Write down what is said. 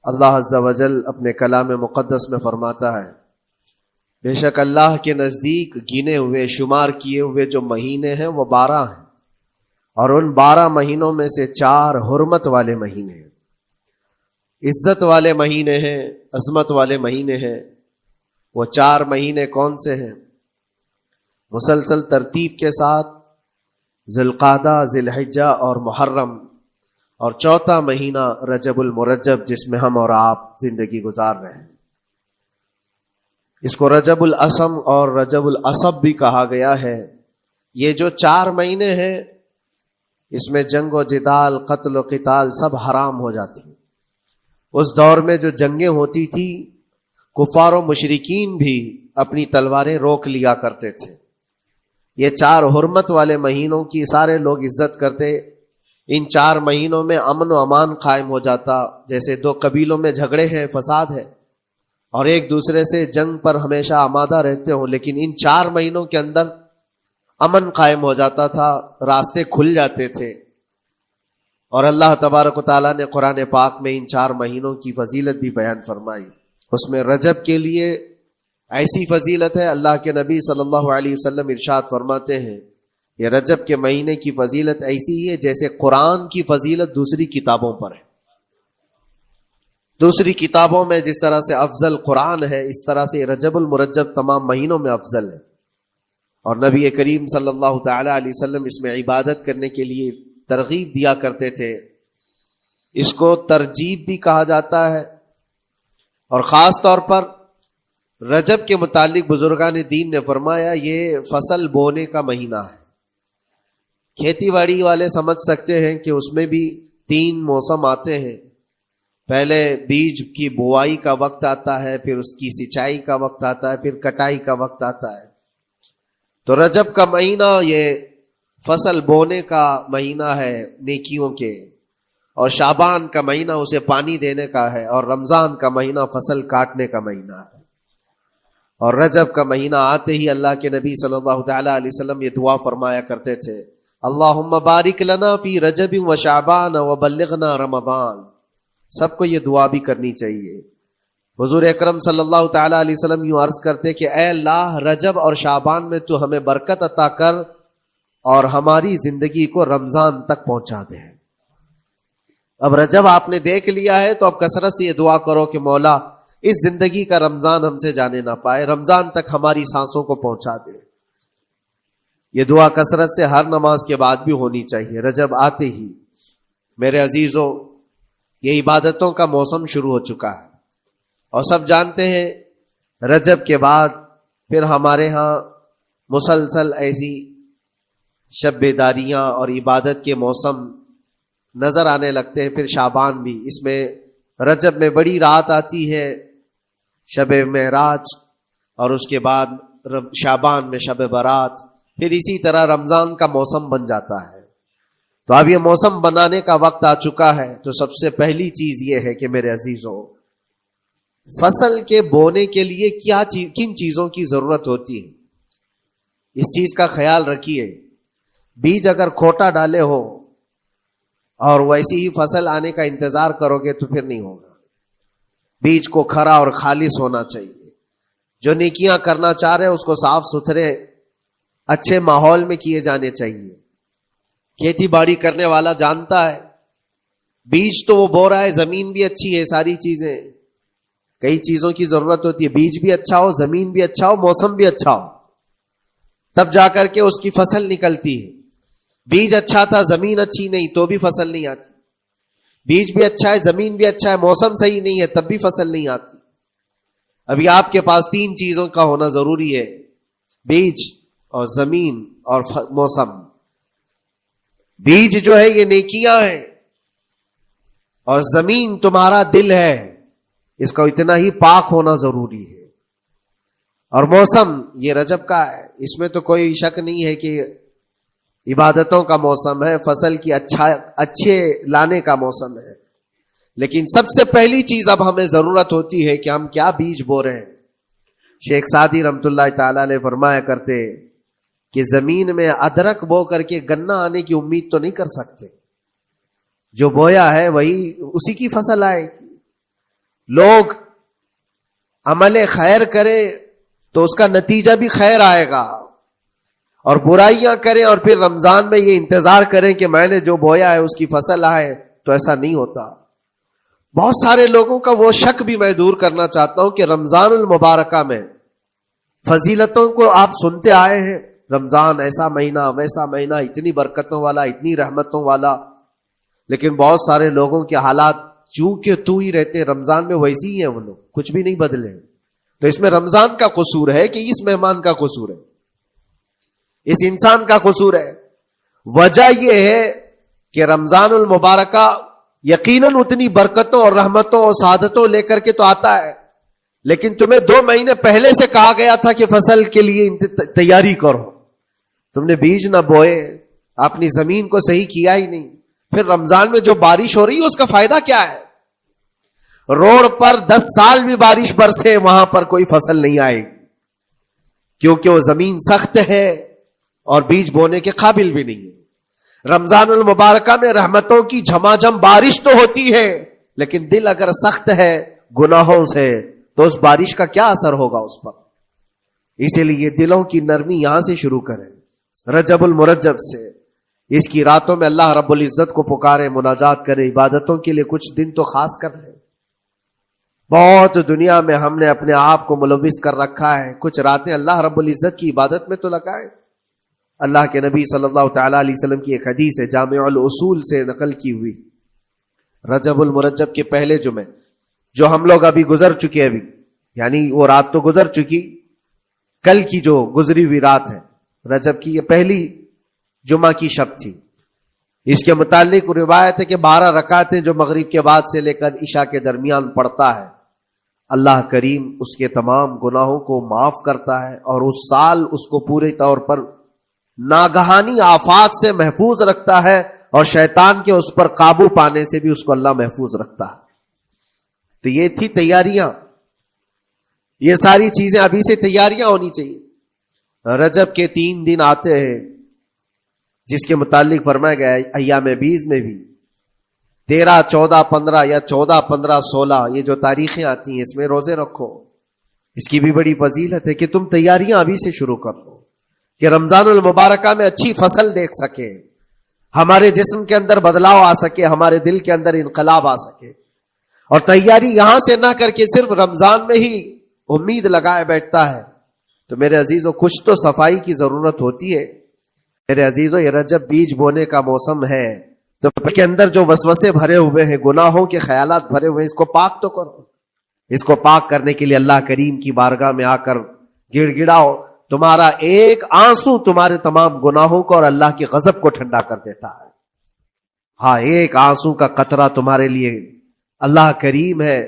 اللہ عز و جل اپنے کلام مقدس میں فرماتا ہے، بے شک اللہ کے نزدیک گنے ہوئے شمار کیے ہوئے جو مہینے ہیں وہ 12 ہیں، اور ان 12 مہینوں میں سے 4 حرمت والے مہینے ہیں، عزت والے مہینے ہیں، عظمت والے مہینے ہیں۔ وہ 4 مہینے کون سے ہیں؟ مسلسل ترتیب کے ساتھ ذی القعدہ، ذی الحجہ اور محرم، اور 4تھا مہینہ رجب المرجب جس میں ہم اور آپ زندگی گزار رہے ہیں۔ اس کو رجب الاسم اور رجب العصب بھی کہا گیا ہے۔ یہ جو 4 مہینے ہیں اس میں جنگ و جدال، قتل و قتال سب حرام ہو جاتی ہیں۔ اس دور میں جو جنگیں ہوتی تھی کفار و مشرکین بھی اپنی تلواریں روک لیا کرتے تھے۔ یہ 4 حرمت والے مہینوں کی سارے لوگ عزت کرتے۔ ان 4 مہینوں میں امن و امان قائم ہو جاتا، جیسے 2 قبیلوں میں جھگڑے ہیں، فساد ہے اور ایک دوسرے سے جنگ پر ہمیشہ آمادہ رہتے ہوں، لیکن ان 4 مہینوں کے اندر امن قائم ہو جاتا تھا، راستے کھل جاتے تھے۔ اور اللہ تبارک و تعالیٰ نے قرآن پاک میں ان 4 مہینوں کی فضیلت بھی بیان فرمائی۔ اس میں رجب کے لیے ایسی فضیلت ہے، اللہ کے نبی صلی اللہ علیہ وسلم ارشاد فرماتے ہیں یہ رجب کے مہینے کی فضیلت ایسی ہے جیسے قرآن کی فضیلت دوسری کتابوں پر ہے۔ دوسری کتابوں میں جس طرح سے افضل قرآن ہے، اس طرح سے رجب المرجب تمام مہینوں میں افضل ہے۔ اور نبی کریم صلی اللہ تعالی علیہ وسلم اس میں عبادت کرنے کے لیے ترغیب دیا کرتے تھے۔ اس کو ترجیب بھی کہا جاتا ہے، اور خاص طور پر رجب کے متعلق بزرگان دین نے فرمایا یہ فصل بونے کا مہینہ ہے۔ کھیتی باڑی والے سمجھ سکتے ہیں کہ اس میں بھی 3 موسم آتے ہیں۔ پہلے بیج کی بوائی کا وقت آتا ہے، پھر اس کی سچائی کا وقت آتا ہے، پھر کٹائی کا وقت آتا ہے۔ تو رجب کا مہینہ یہ فصل بونے کا مہینہ ہے نیکیوں کے، اور شعبان کا مہینہ اسے پانی دینے کا ہے، اور رمضان کا مہینہ فصل کاٹنے کا مہینہ ہے۔ اور رجب کا مہینہ آتے ہی اللہ کے نبی صلی اللہ تعالی علیہ وسلم یہ دعا فرمایا کرتے تھے، اللہم بارک لنا فی رجب و شعبان و بلغنا رمضان۔ سب کو یہ دعا بھی کرنی چاہیے۔ حضور اکرم صلی اللہ تعالی علیہ وسلم یوں عرض کرتے کہ اے اللہ، رجب اور شعبان میں تو ہمیں برکت عطا کر اور ہماری زندگی کو رمضان تک پہنچا دے۔ اب رجب آپ نے دیکھ لیا ہے تو اب کثرت سے یہ دعا کرو کہ مولا اس زندگی کا رمضان ہم سے جانے نہ پائے، رمضان تک ہماری سانسوں کو پہنچا دے۔ یہ دعا کثرت سے ہر نماز کے بعد بھی ہونی چاہیے۔ رجب آتے ہی میرے عزیزوں یہ عبادتوں کا موسم شروع ہو چکا ہے، اور سب جانتے ہیں رجب کے بعد پھر ہمارے ہاں مسلسل ایسی شب بیداریاں اور عبادت کے موسم نظر آنے لگتے ہیں۔ پھر شعبان بھی، اس میں رجب میں بڑی رات آتی ہے، شب معراج، اور اس کے بعد شعبان میں شب برات، پھر اسی طرح رمضان کا موسم بن جاتا ہے۔ تو اب یہ موسم بنانے کا وقت آ چکا ہے۔ تو سب سے پہلی چیز یہ ہے کہ میرے عزیزوں، فصل کے بونے کے لیے کن چیزوں کی ضرورت ہوتی ہے، اس چیز کا خیال رکھیے۔ بیج اگر کھوٹا ڈالے ہو اور ویسی ہی فصل آنے کا انتظار کرو گے تو پھر نہیں ہوگا۔ بیج کو کھرا اور خالص ہونا چاہیے۔ جو نیکیاں کرنا چاہ رہے اس کو صاف ستھرے اچھے ماحول میں کیے جانے چاہیے۔ کھیتی باڑی کرنے والا جانتا ہے بیج تو وہ بو رہا ہے، زمین بھی اچھی ہے، ساری چیزیں، کئی چیزوں کی ضرورت ہوتی ہے۔ بیج بھی اچھا ہو، زمین بھی اچھا ہو، موسم بھی اچھا ہو، تب جا کر کے اس کی فصل نکلتی ہے۔ بیج اچھا تھا، زمین اچھی نہیں تو بھی فصل نہیں آتی۔ بیج بھی اچھا ہے، زمین بھی اچھا ہے، موسم صحیح نہیں ہے تب بھی فصل نہیں آتی۔ ابھی آپ کے پاس 3 چیزوں کا ہونا ضروری ہے، بیج اور زمین اور موسم۔ بیج جو ہے یہ نیکیاں ہیں، اور زمین تمہارا دل ہے، اس کا اتنا ہی پاک ہونا ضروری ہے۔ اور موسم یہ رجب کا ہے، اس میں تو کوئی شک نہیں ہے کہ عبادتوں کا موسم ہے، فصل کی اچھے لانے کا موسم ہے۔ لیکن سب سے پہلی چیز اب ہمیں ضرورت ہوتی ہے کہ ہم کیا بیج بو رہے ہیں۔ شیخ سعدی رحمت اللہ تعالی علیہ فرمایا کرتے کہ زمین میں ادرک بو کر کے گنا آنے کی امید تو نہیں کر سکتے، جو بویا ہے وہی اسی کی فصل آئے گی۔ لوگ عمل خیر کریں تو اس کا نتیجہ بھی خیر آئے گا، اور برائیاں کریں اور پھر رمضان میں یہ انتظار کریں کہ میں نے جو بویا ہے اس کی فصل آئے، تو ایسا نہیں ہوتا۔ بہت سارے لوگوں کا وہ شک بھی میں دور کرنا چاہتا ہوں کہ رمضان المبارکہ میں فضیلتوں کو آپ سنتے آئے ہیں، رمضان ایسا مہینہ ویسا مہینہ، اتنی برکتوں والا، اتنی رحمتوں والا، لیکن بہت سارے لوگوں کے حالات چونکہ تو ہی رہتے رمضان میں ویسے ہی ہیں، وہ لوگ کچھ بھی نہیں بدلے۔ تو اس میں رمضان کا قصور ہے کہ اس مہمان کا قصور ہے، اس انسان کا قصور ہے؟ وجہ یہ ہے کہ رمضان المبارکہ یقیناً اتنی برکتوں اور رحمتوں اور سعادتوں لے کر کے تو آتا ہے، لیکن تمہیں 2 مہینے پہلے سے کہا گیا تھا کہ فصل کے لیے تیاری کرو، تم نے بیج نہ بوئے، اپنی زمین کو صحیح کیا ہی نہیں، پھر رمضان میں جو بارش ہو رہی ہے اس کا فائدہ کیا ہے؟ روڈ پر 10 سال بھی بارش برسے وہاں پر کوئی فصل نہیں آئے گی، کیونکہ وہ زمین سخت ہے اور بیج بونے کے قابل بھی نہیں ہے۔ رمضان المبارکہ میں رحمتوں کی جھماجھم بارش تو ہوتی ہے، لیکن دل اگر سخت ہے گناہوں سے تو اس بارش کا کیا اثر ہوگا اس پر؟ اسی لیے دلوں کی نرمی یہاں سے شروع کریں، رجب المرجب سے۔ اس کی راتوں میں اللہ رب العزت کو پکارے، مناجات کرے، عبادتوں کے لیے کچھ دن تو خاص کر لیں۔ بہت دنیا میں ہم نے اپنے آپ کو ملوث کر رکھا ہے، کچھ راتیں اللہ رب العزت کی عبادت میں تو لگائے۔ اللہ کے نبی صلی اللہ تعالی علیہ وسلم کی ایک حدیث ہے، جامع الاصول سے نقل کی ہوئی، رجب المرجب کے پہلے جمعے جو ہم لوگ ابھی گزر چکے، ابھی یعنی وہ رات تو گزر چکی، کل کی جو گزری ہوئی رات ہے رجب کی، یہ پہلی جمعہ کی شب تھی۔ اس کے متعلق روایت ہے کہ 12 رکعتیں جو مغرب کے بعد سے لے کر عشاء کے درمیان پڑھتا ہے، اللہ کریم اس کے تمام گناہوں کو معاف کرتا ہے، اور اس سال اس کو پورے طور پر ناگہانی آفات سے محفوظ رکھتا ہے، اور شیطان کے اس پر قابو پانے سے بھی اس کو اللہ محفوظ رکھتا ہے۔ تو یہ تھی تیاریاں، یہ ساری چیزیں ابھی سے تیاریاں ہونی چاہیے۔ رجب کے 3 دن آتے ہیں جس کے متعلق فرمایا گیا ہے ایام بیز میں بھی 13، 14، 15 یا 14، 15، 16 یہ جو تاریخیں آتی ہیں اس میں روزے رکھو۔ اس کی بھی بڑی فضیلت ہے کہ تم تیاریاں ابھی سے شروع کر دو کہ رمضان المبارکہ میں اچھی فصل دیکھ سکے، ہمارے جسم کے اندر بدلاؤ آ سکے، ہمارے دل کے اندر انقلاب آ سکے۔ اور تیاری یہاں سے نہ کر کے صرف رمضان میں ہی امید لگائے بیٹھتا ہے تو میرے عزیزوں کچھ تو صفائی کی ضرورت ہوتی ہے۔ میرے عزیزوں یہ رجب بیج بونے کا موسم ہے، تو کے اندر جو وسوسے بھرے ہوئے ہیں، گناہوں کے خیالات بھرے ہوئے ہیں، اس کو پاک تو کرو۔ اس کو پاک کرنے کے لیے اللہ کریم کی بارگاہ میں آ کر گڑ گڑاؤ، تمہارا ایک آنسو تمہارے تمام گناہوں کو اور اللہ کی غضب کو ٹھنڈا کر دیتا ہے۔ ہاں، ایک آنسو کا قطرہ تمہارے لیے اللہ کریم ہے